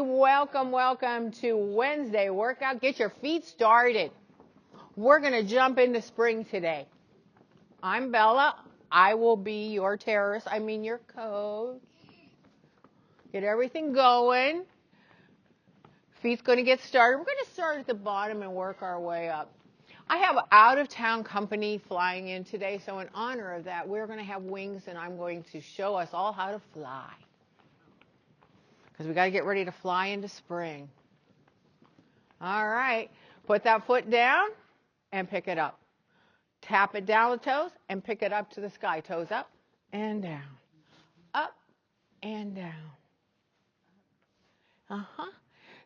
Welcome, welcome to Wednesday workout. Get your feet started. We're going to jump into spring today. I'm Bella. I will be your your coach. Get everything going. Feet's going to get started. We're going to start at the bottom and work our way up. I have an out-of-town company flying in today, so in honor of that, we're going to have wings, and I'm going to show us all how to fly. Because we got to get ready to fly into spring. All right. Put that foot down and pick it up. Tap it down with toes and pick it up to the sky. Toes up and down. Up and down.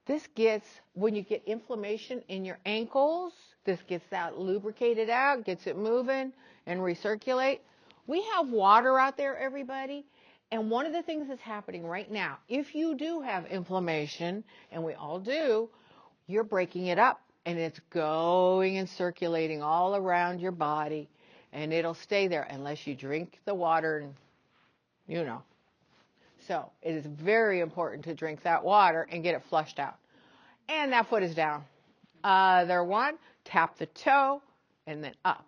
This gets, when you get inflammation in your ankles, this gets that lubricated out, gets it moving and recirculate. We have water out there, everybody. And one of the things that's happening right now, if you do have inflammation, and we all do, you're breaking it up. And it's going and circulating all around your body. And it'll stay there unless you drink the water and, you know. So it is very important to drink that water and get it flushed out. And that foot is down. Other one, tap the toe and then up.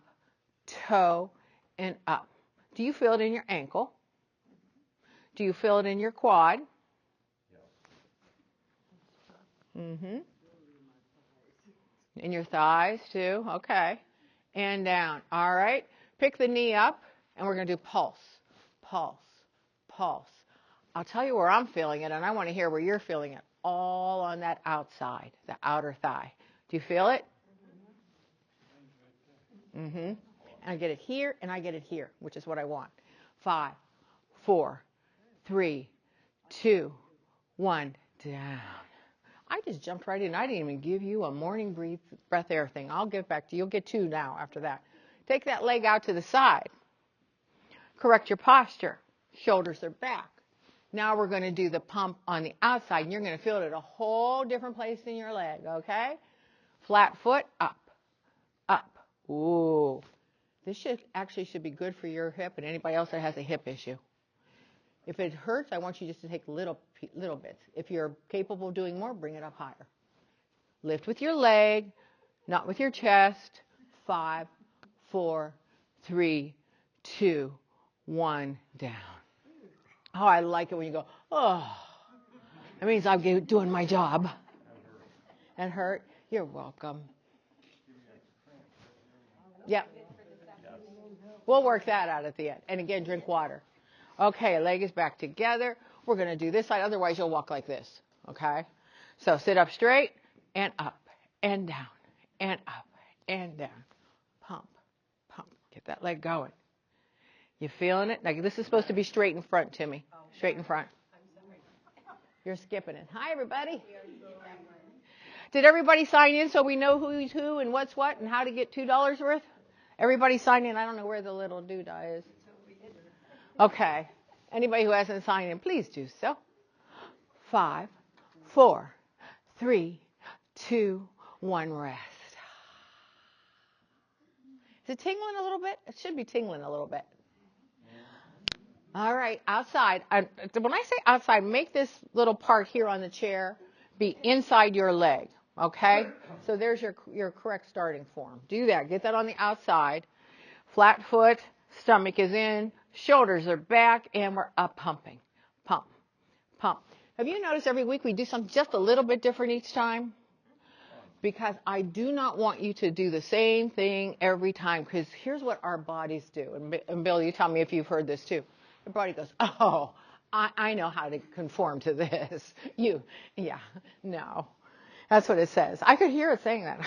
Toe and up. Do you feel it in your ankle? Do you feel it in your quad? In your thighs too? Okay. And down. All right. Pick the knee up and we're going to do pulse. Pulse. Pulse. I'll tell you where I'm feeling it and I want to hear where you're feeling it. All on that outside, the outer thigh. Do you feel it? And I get it here and I get it here, which is what I want. 5, 4, 3, 2, 1, down. I just jumped right in. I didn't even give you a morning breath air thing. I'll get back to you. You'll get 2 now after that. Take that leg out to the side. Correct your posture. Shoulders are back. Now we're going to do the pump on the outside, and you're going to feel it at a whole different place in your leg, okay? Flat foot, up, up. Ooh. This should be good for your hip and anybody else that has a hip issue. If it hurts, I want you just to take little bits. If you're capable of doing more, bring it up higher. Lift with your leg, not with your chest. 5, 4, 3, 2, 1, down. Oh, I like it when you go, oh. That means I'm doing my job. And hurt? You're welcome. Yep. We'll work that out at the end. And again, drink water. Okay, leg is back together. We're going to do this side. Otherwise, you'll walk like this. Okay? So sit up straight and up and down and up and down. Pump, pump. Get that leg going. You feeling it? Now, this is supposed to be straight in front, Timmy. Straight in front. You're skipping it. Hi, everybody. Did everybody sign in so we know who's who and what's what and how to get $2 worth? Everybody signed in. I don't know where the little doodah is. Okay. Anybody who hasn't signed in, please do so. 5, 4, 3, 2, 1, rest. Is it tingling a little bit? It should be tingling a little bit. All right, outside. When I say outside, make this little part here on the chair be inside your leg, okay? So there's your correct starting form. Do that. Get that on the outside. Flat foot, stomach is in, shoulders are back, and we're up pumping. Pump, pump. Have you noticed every week we do something just a little bit different each time? Because I do not want you to do the same thing every time, because here's what our bodies do. And Bill, you tell me if you've heard this too. Your body goes, oh, I know how to conform to this. No. That's what it says. I could hear it saying that.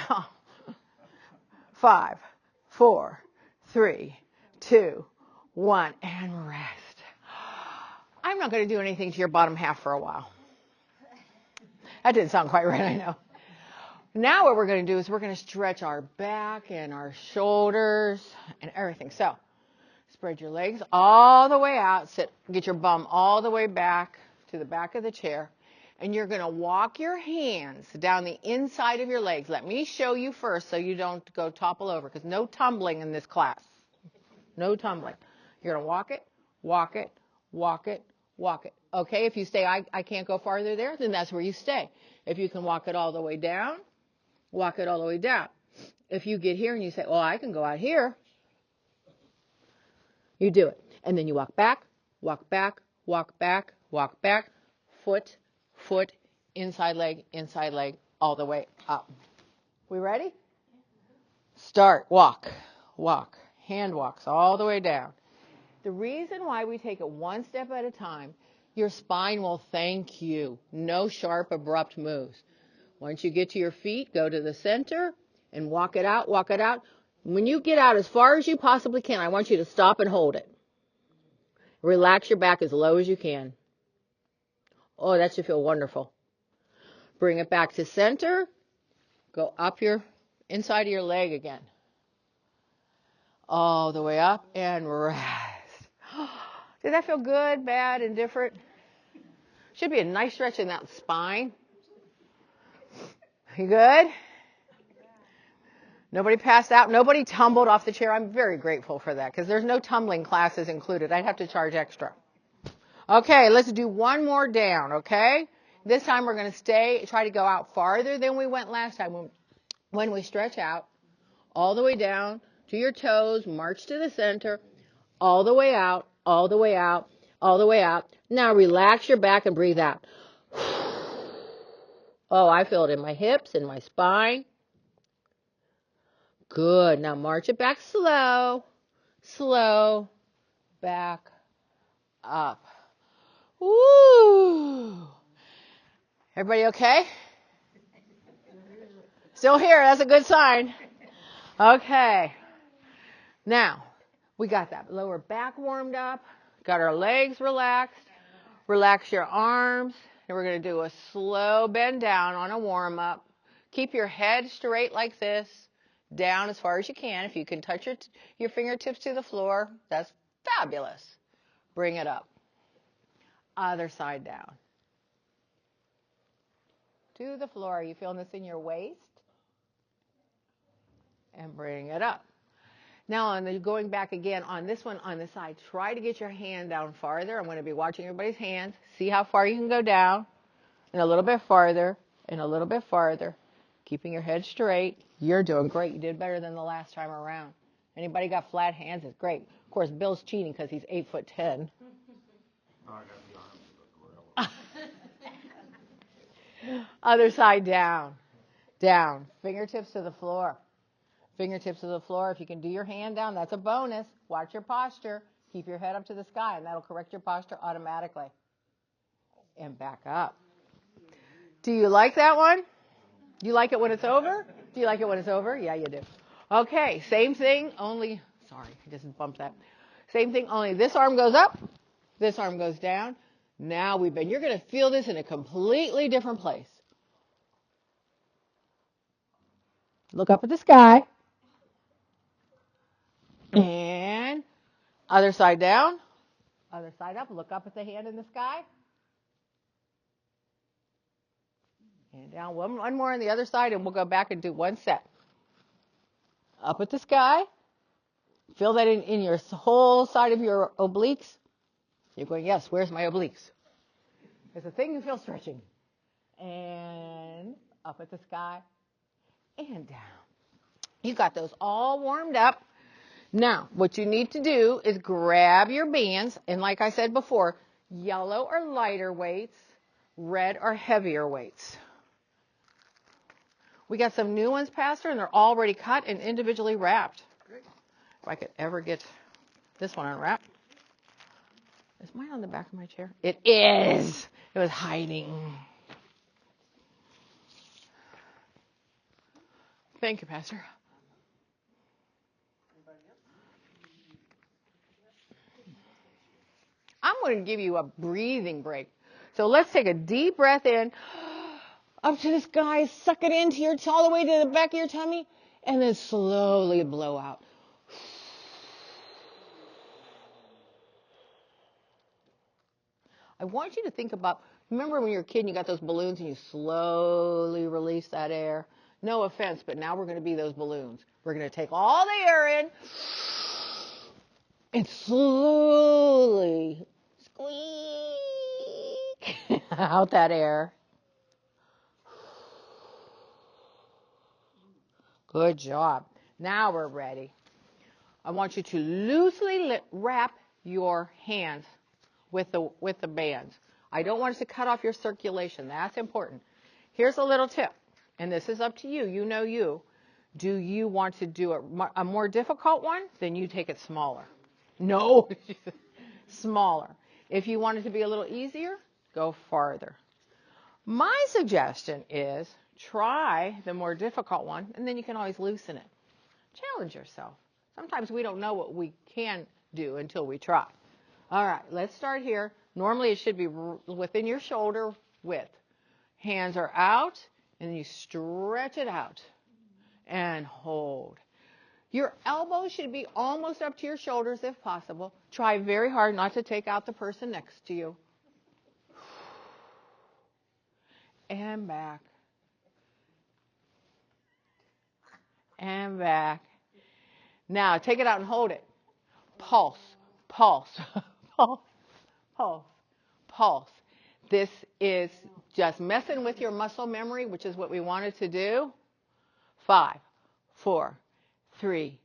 5, 4, 3, 2, 1, and rest. I'm not going to do anything to your bottom half for a while. That didn't sound quite right, I know. Now what we're going to do is we're going to stretch our back and our shoulders and everything. So spread your legs all the way out. Sit. Get your bum all the way back to the back of the chair. And you're going to walk your hands down the inside of your legs. Let me show you first so you don't go topple over, because no tumbling in this class. No tumbling. You're going to walk it, walk it, walk it, walk it. Okay, if you say, I can't go farther there, then that's where you stay. If you can walk it all the way down, walk it all the way down. If you get here and you say, well, I can go out here, you do it. And then you walk back, walk back, walk back, walk back, foot, foot, inside leg, all the way up. We ready? Start, walk, walk, hand walks all the way down. The reason why we take it one step at a time, your spine will thank you. No sharp, abrupt moves. Once you get to your feet, go to the center and walk it out, walk it out. When you get out as far as you possibly can, I want you to stop and hold it. Relax your back as low as you can. Oh, that should feel wonderful. Bring it back to center. Go up your inside of your leg again. All the way up and rest. Did that feel good, bad, indifferent? Should be a nice stretch in that spine. You good? Nobody passed out? Nobody tumbled off the chair? I'm very grateful for that because there's no tumbling classes included. I'd have to charge extra. Okay, let's do one more down, okay? This time we're going to try to go out farther than we went last time. When we stretch out, all the way down to your toes, march to the center, all the way out, all the way out, all the way out. Now relax your back and breathe out. Oh, I feel it in my hips, in my spine. Good. Now march it back slow, slow, back up. Woo! Everybody okay? Still here. That's a good sign. Okay. Now, we got that lower back warmed up, got our legs relaxed. Relax your arms, and we're going to do a slow bend down on a warm-up. Keep your head straight like this, down as far as you can. If you can touch your fingertips to the floor, that's fabulous. Bring it up. Other side down. To the floor. Are you feeling this in your waist? And bring it up. Now, going back again on this one on the side, try to get your hand down farther. I'm going to be watching everybody's hands. See how far you can go down. And a little bit farther. And a little bit farther. Keeping your head straight. You're doing great. You did better than the last time around. Anybody got flat hands? It's great. Of course, Bill's cheating because he's 8'10". Other side down. Down. Fingertips to the floor. Fingertips to the floor. If you can do your hand down, that's a bonus. Watch your posture. Keep your head up to the sky, and that'll correct your posture automatically. And back up. Do you like that one? Do you like it when it's over? Do you like it when it's over? Yeah, you do. Okay, same thing, only, sorry, I just bumped that. Same thing, only this arm goes up, this arm goes down. Now you're going to feel this in a completely different place. Look up at the sky. And other side down, other side up. Look up at the hand in the sky. And down one more on the other side, and we'll go back and do one set. Up at the sky. Feel that in your whole side of your obliques. You're going, yes, where's my obliques? It's a thing you feel stretching. And up at the sky. And down. You got those all warmed up. Now, what you need to do is grab your bands, and like I said before, yellow or lighter weights, red or heavier weights. We got some new ones, Pastor, and they're already cut and individually wrapped. Great. If I could ever get this one unwrapped. Is mine on the back of my chair? It is. It was hiding. Thank you, Pastor. I'm going to give you a breathing break. So let's take a deep breath in, up to the sky, suck it into all the way to the back of your tummy, and then slowly blow out. I want you to think about, remember when you were a kid and you got those balloons and you slowly release that air? No offense, but now we're going to be those balloons. We're going to take all the air in and slowly squeeze out that air. Good job. Now we're ready. I want you to loosely wrap your hands with the bands. I don't want us to cut off your circulation. That's important. Here's a little tip, and this is up to you. You know you. Do you want to do a more difficult one? Then you take it smaller. No, smaller. If you want it to be a little easier, go farther. My suggestion is try the more difficult one, and then you can always loosen it. Challenge yourself. Sometimes we don't know what we can do until we try. All right, let's start here. Normally it should be within your shoulder width. Hands are out, and then you stretch it out and hold. Your elbows should be almost up to your shoulders if possible. Try very hard not to take out the person next to you. And back. And back. Now take it out and hold it. Pulse, pulse, pulse, pulse, pulse. This is just messing with your muscle memory, which is what we wanted to do. 5, 4, 3,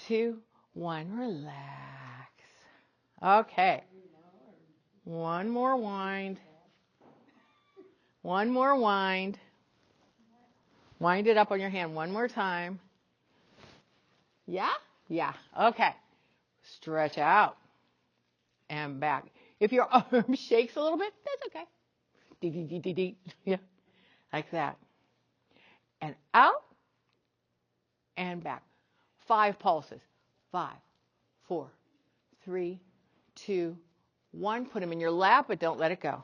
2, 1. Relax. Okay. One more wind. One more wind. Wind it up on your hand one more time. Yeah? Yeah. Okay. Stretch out and back. If your arm shakes a little bit, that's okay. Dee, dee, dee, dee, dee. Yeah. Like that. And out and back. 5 pulses. 5, 4, 3, 2, 1. Put them in your lap, but don't let it go.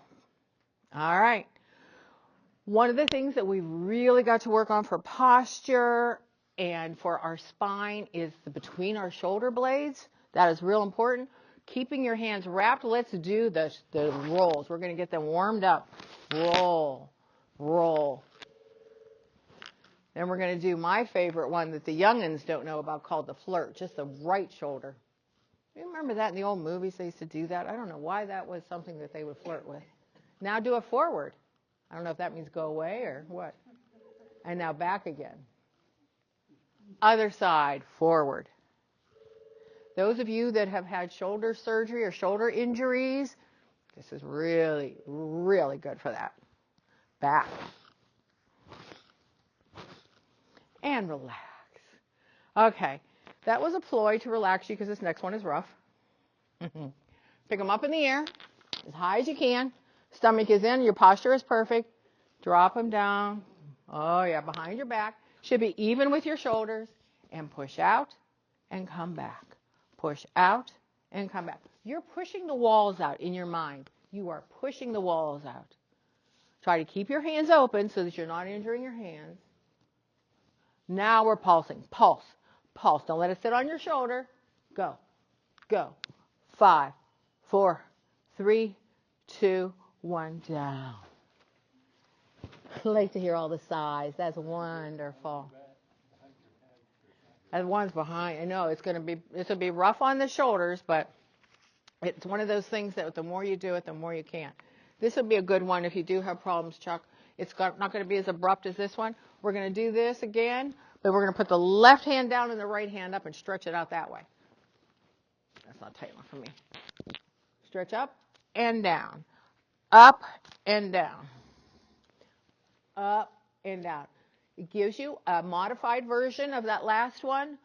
All right. One of the things that we've really got to work on for posture and for our spine is the between our shoulder blades. That is real important. Keeping your hands wrapped. Let's do the rolls. We're going to get them warmed up. Roll, roll. Then we're going to do my favorite one that the youngins don't know about called the flirt, just the right shoulder. You remember that in the old movies? They used to do that. I don't know why that was something that they would flirt with. Now do it forward. I don't know if that means go away or what. And now back again. Other side, forward. Those of you that have had shoulder surgery or shoulder injuries, this is really, really good for that. Back. And relax. Okay, that was a ploy to relax you because this next one is rough. Pick them up in the air as high as you can. Stomach is in, your posture is perfect. Drop them down. Oh yeah, behind your back. Should be even with your shoulders. And push out and come back. Push out and come back. You're pushing the walls out in your mind. You are pushing the walls out. Try to keep your hands open so that you're not injuring your hands. Now we're pulsing. Pulse. Pulse. Don't let it sit on your shoulder. Go. Go. 5, 4, 3, 2, 1. Down. I like to hear all the sighs. That's wonderful. And one's behind. I know this will be rough on the shoulders, but it's one of those things that the more you do it, the more you can. This would be a good one if you do have problems, Chuck. It's not going to be as abrupt as this one. We're going to do this again, but we're going to put the left hand down and the right hand up and stretch it out that way. That's not tight enough for me. Stretch up and down. Up and down. Up and down. It gives you a modified version of that last one,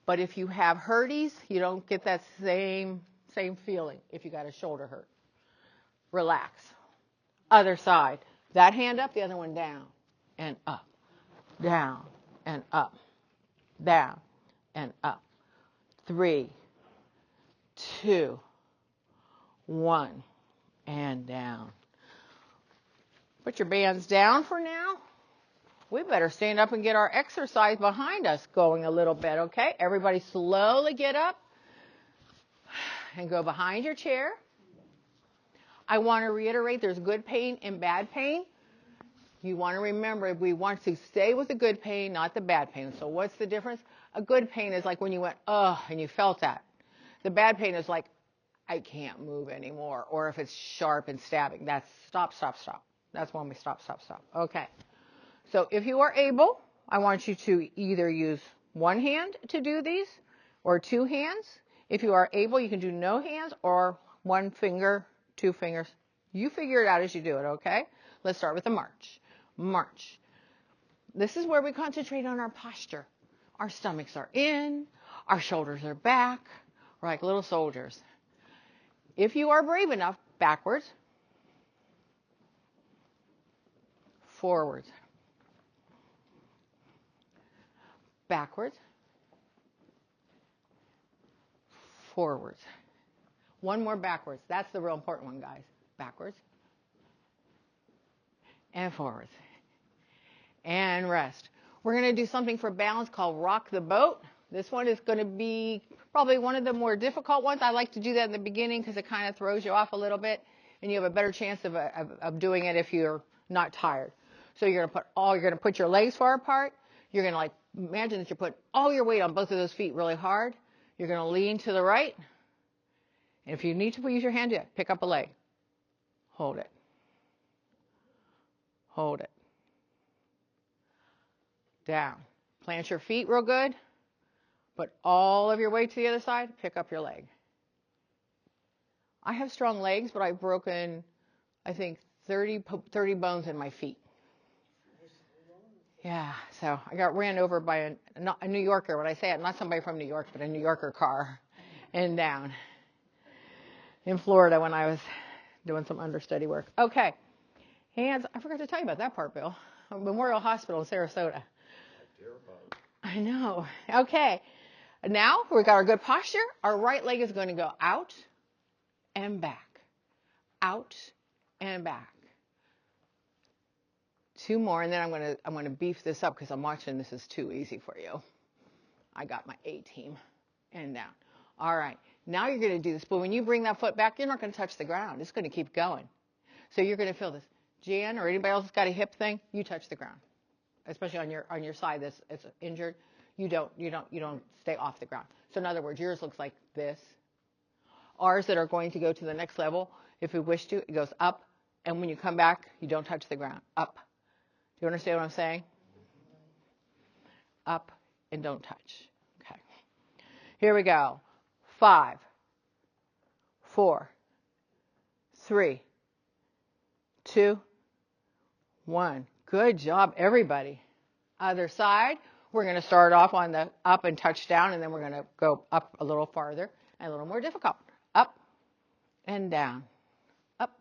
but if you have hurties, you don't get that same feeling if you got a shoulder hurt. Relax. Other side. That hand up, the other one down and up. Down and up. Down and up. 3, 2, 1, and down. Put your bands down for now. We better stand up and get our exercise behind us going a little bit, okay? Everybody slowly get up and go behind your chair. I want to reiterate there's good pain and bad pain. You want to remember we want to stay with the good pain, not the bad pain. So what's the difference? A good pain is like when you went, and you felt that. The bad pain is like, I can't move anymore. Or if it's sharp and stabbing, that's stop, stop, stop. That's when we stop, stop, stop. Okay. So if you are able, I want you to either use one hand to do these or two hands. If you are able, you can do no hands or one finger, two fingers. You figure it out as you do it, okay? Let's start with the march. March. This is where we concentrate on our posture. Our stomachs are in, our shoulders are back. We're like little soldiers. If you are brave enough, backwards, forwards, backwards, forwards. One more backwards. That's the real important one, guys. Backwards and forwards. And rest. We're going to do something for balance called rock the boat. This one is going to be probably one of the more difficult ones. I like to do that in the beginning because it kind of throws you off a little bit, and you have a better chance of doing it if you're not tired. So you're going to put your legs far apart. You're going to imagine that you put all your weight on both of those feet really hard. You're going to lean to the right. And if you need to use your hand, pick up a leg. Hold it. Hold it. Down. Plant your feet real good. Put all of your weight to the other side. Pick up your leg. I have strong legs, but I've broken, I think, 30 bones in my feet. Yeah, so I got ran over by a New Yorker. When I say it, not somebody from New York, but a New Yorker car, and down in Florida when I was doing some understudy work. Okay, hands. I forgot to tell you about that part, Bill. Memorial Hospital in Sarasota. I know. Okay, now we've got our good posture. Our right leg is going to go out and back, out and back. Two more, and then I'm going to beef this up because I'm watching this is too easy for you. I got my A team and down. All right, now you're going to do this, but when you bring that foot back, you're not going to touch the ground. It's going to keep going. So you're going to feel this. Jan or anybody else that's got a hip thing, you touch the ground, especially on your side that's injured. You don't stay off the ground. So in other words, yours looks like this. Ours that are going to go to the next level, if we wish to, it goes up, and when you come back, you don't touch the ground. Up. Do you understand what I'm saying? Up and don't touch. Okay. Here we go. 5, 4, 3, 2, 1. Good job, everybody. Other side. We're going to start off on the up and touch down, and then we're going to go up a little farther and a little more difficult. Up and down. Up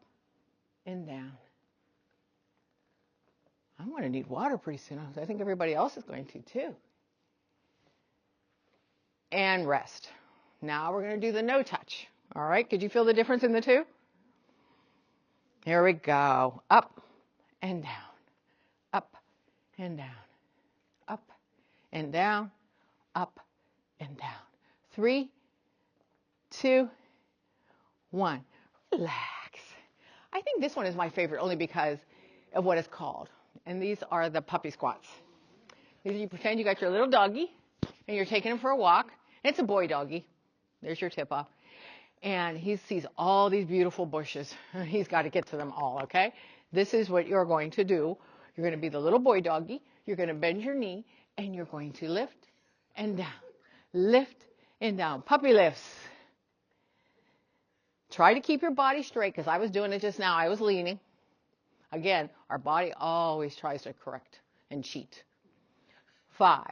and down. I'm going to need water pretty soon. I think everybody else is going to too. And rest. Now we're going to do the no touch. All right. Could you feel the difference in the two? Here we go. Up and down. Up and down. Up and down. Up and down. 3, 2, 1. Relax. I think this one is my favorite only because of what it's called. And these are the puppy squats. These you pretend you got your little doggy and you're taking him for a walk. And it's a boy doggy. There's your tip off. And he sees all these beautiful bushes. He's got to get to them all, okay? This is what you're going to do. You're going to be the little boy doggy. You're going to bend your knee and you're going to lift and down. Lift and down. Puppy lifts. Try to keep your body straight because I was doing it just now. I was leaning. Again, our body always tries to correct and cheat. 5,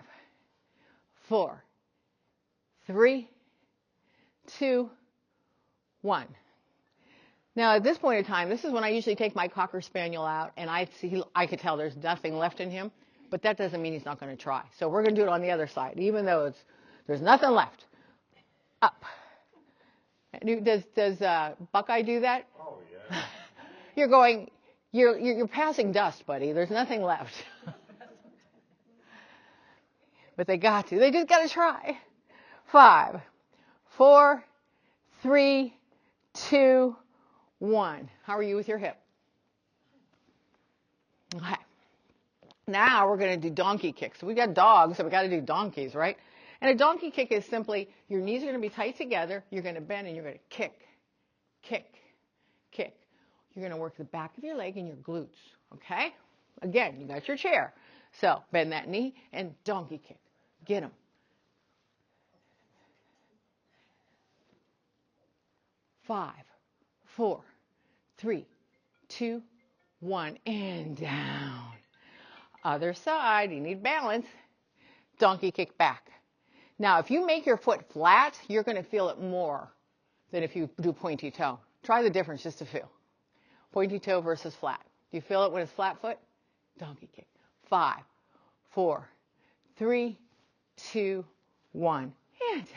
4, 3, 2, 1. Now, at this point in time, this is when I usually take my Cocker Spaniel out, and I could tell there's nothing left in him, but that doesn't mean he's not going to try. So we're going to do it on the other side, even though there's nothing left. Up. Does Buckeye do that? Oh, yeah. You're passing dust, buddy. There's nothing left. But they got to. They just got to try. 5, 4, 3, 2, 1. How are you with your hip? Okay. Now we're going to do donkey kicks. We got dogs, so we got to do donkeys, right? And a donkey kick is simply your knees are going to be tight together. You're going to bend and you're going to kick kick, kick. You're going to work the back of your leg and your glutes, okay? Again, you got your chair. So bend that knee and donkey kick. Get them. 5, 4, 3, 2, 1, and down. Other side, you need balance. Donkey kick back. Now, if you make your foot flat, you're going to feel it more than if you do pointy toe. Try the difference just to feel. Pointy toe versus flat. Do you feel it when it's flat foot? Donkey kick. 5, 4, 3, 2, 1, and down.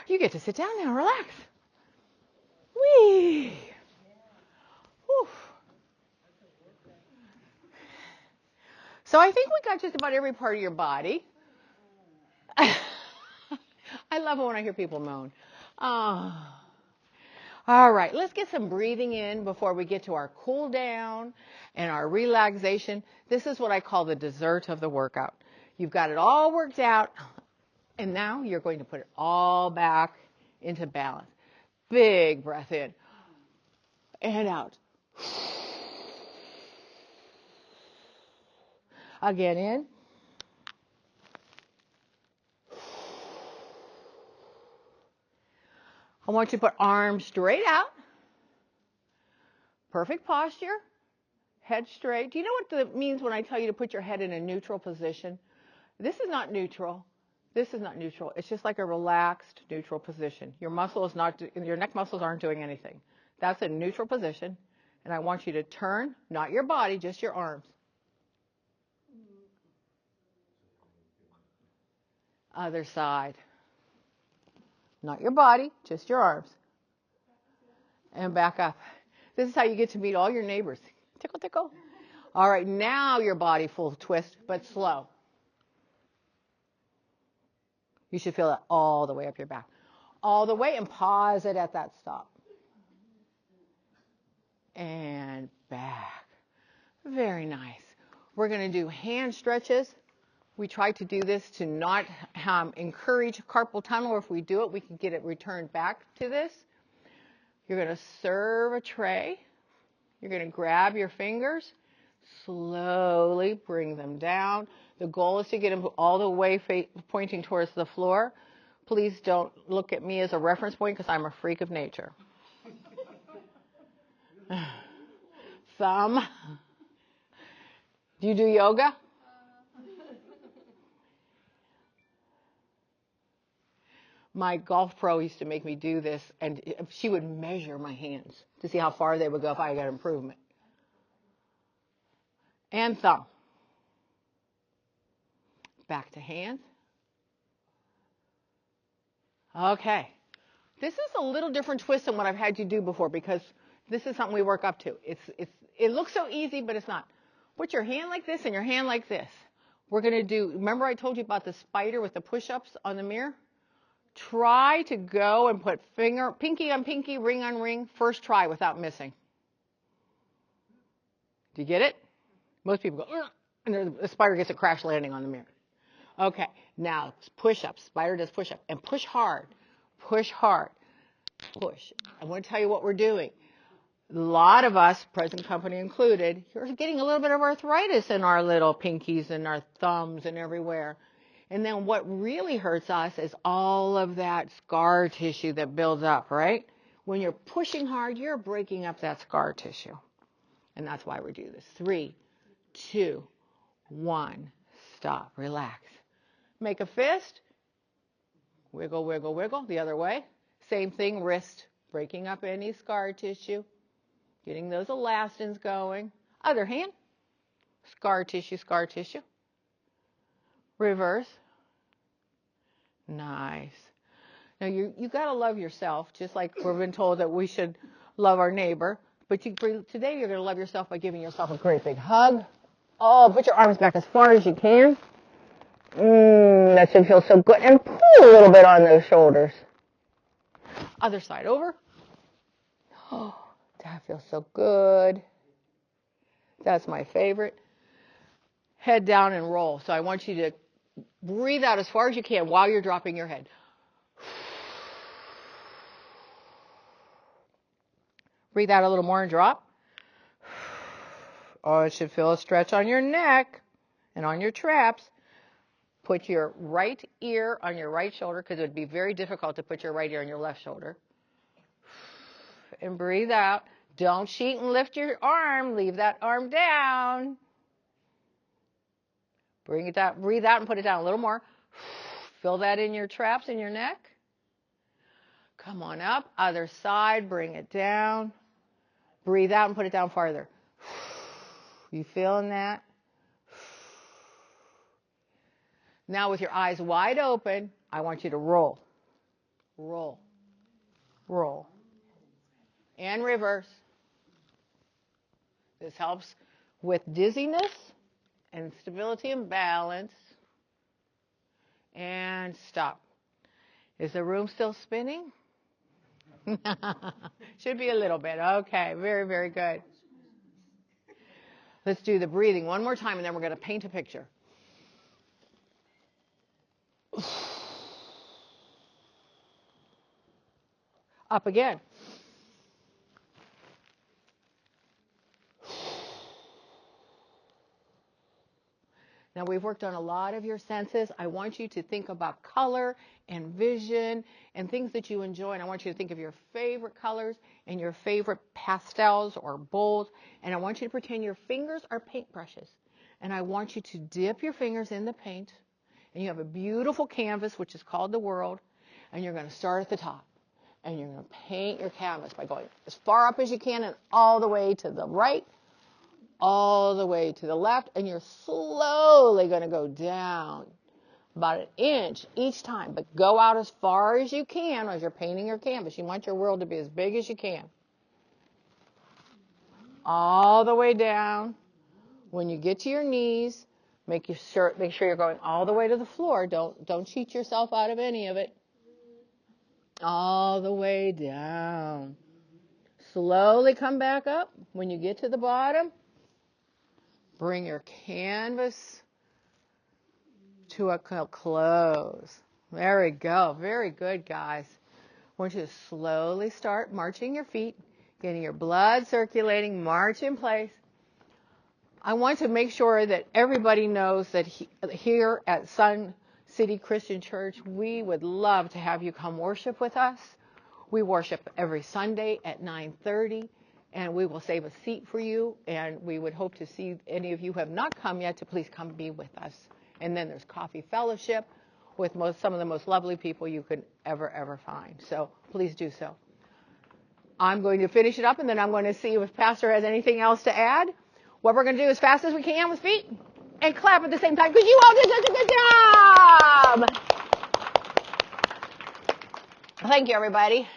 You get to sit down now. Relax. Whee! Whew. So I think we got just about every part of your body. I love it when I hear people moan. Oh. All right, let's get some breathing in before we get to our cool down and our relaxation. This is what I call the dessert of the workout. You've got it all worked out, and now you're going to put it all back into balance. Big breath in and out. Again in. I want you to put arms straight out. Perfect posture. Head straight. Do you know what that means when I tell you to put your head in a neutral position? This is not neutral. This is not neutral. It's just like a relaxed neutral position. Your neck muscles aren't doing anything. That's a neutral position. And I want you to turn, not your body, just your arms. Other side. Not your body, just your arms. And back up. This is how you get to meet all your neighbors. Tickle, tickle. All right, now your body full twist, but slow. You should feel it all the way up your back. All the way, and pause it at that stop. And back. Very nice. We're going to do hand stretches. We try to do this to not encourage carpal tunnel, or if we do it, we can get it returned back to this. You're going to serve a tray. You're going to grab your fingers, slowly bring them down. The goal is to get them all the way pointing towards the floor. Please don't look at me as a reference point because I'm a freak of nature. Thumb. Do you do yoga? My golf pro used to make me do this, and she would measure my hands to see how far they would go if I got improvement. And thumb. Back to hand. Okay. This is a little different twist than what I've had you do before because this is something we work up to. It looks so easy, but it's not. Put your hand like this and your hand like this. We're going to do, remember I told you about the spider with the push-ups on the mirror? Try to go and put pinky on pinky, ring on ring, first try without missing. Do you get it? Most people go, ugh, and the spider gets a crash landing on the mirror. Okay, now push-ups. Spider does push-up. And push hard. Push hard. Push. I want to tell you what we're doing. A lot of us, present company included, you're getting a little bit of arthritis in our little pinkies and our thumbs and everywhere. And then what really hurts us is all of that scar tissue that builds up, right? When you're pushing hard, you're breaking up that scar tissue. And that's why we do this. 3, 2, 1. Stop. Relax. Make a fist. Wiggle, wiggle, wiggle. The other way. Same thing, wrist. Breaking up any scar tissue. Getting those elastins going. Other hand. Scar tissue, scar tissue. Reverse. Nice. Now you got to love yourself, just like we've been told that we should love our neighbor. But today you're going to love yourself by giving yourself a great big hug. Oh, put your arms back as far as you can. That should feel so good. And pull a little bit on those shoulders. Other side over. Oh, that feels so good. That's my favorite. Head down and roll. So I want you to breathe out as far as you can while you're dropping your head. Breathe out a little more and drop. Oh, it should feel a stretch on your neck and on your traps. Put your right ear on your right shoulder because it would be very difficult to put your right ear on your left shoulder. And breathe out. Don't cheat and lift your arm. Leave that arm down. Bring it down. Breathe out and put it down a little more. Feel that in your traps in your neck. Come on up. Other side. Bring it down. Breathe out and put it down farther. You feeling that? Now with your eyes wide open, I want you to roll. Roll. Roll. And reverse. This helps with dizziness and stability and balance. And stop. Is the room still spinning? Should be a little bit. Okay, very, very good. Let's do the breathing one more time, and then we're going to paint a picture. Up again. Now, we've worked on a lot of your senses. I want you to think about color and vision and things that you enjoy. And I want you to think of your favorite colors and your favorite pastels or bowls. And I want you to pretend your fingers are paintbrushes. And I want you to dip your fingers in the paint. And you have a beautiful canvas, which is called the world. And you're going to start at the top. And you're going to paint your canvas by going as far up as you can and all the way to the right, all the way to the left, and you're slowly going to go down about an inch each time, but go out as far as you can as you're painting your canvas. You want your world to be as big as you can. All the way down. When you get to your knees, make sure you're going all the way to the floor. Don't cheat yourself out of any of it. All the way down. Slowly come back up. When you get to the bottom, bring your canvas to a close. There we go. Very good, guys. I want you to slowly start marching your feet, getting your blood circulating, march in place. I want to make sure that everybody knows that here at Sun City Christian Church, we would love to have you come worship with us. We worship every Sunday at 9:30. And we will save a seat for you, and we would hope to see any of you who have not come yet to please come be with us. And then there's coffee fellowship with some of the most lovely people you could ever find. So please do so. I'm going to finish it up, and then I'm going to see if Pastor has anything else to add. What we're going to do as fast as we can with feet and clap at the same time because you all did such a good job. Thank you, everybody.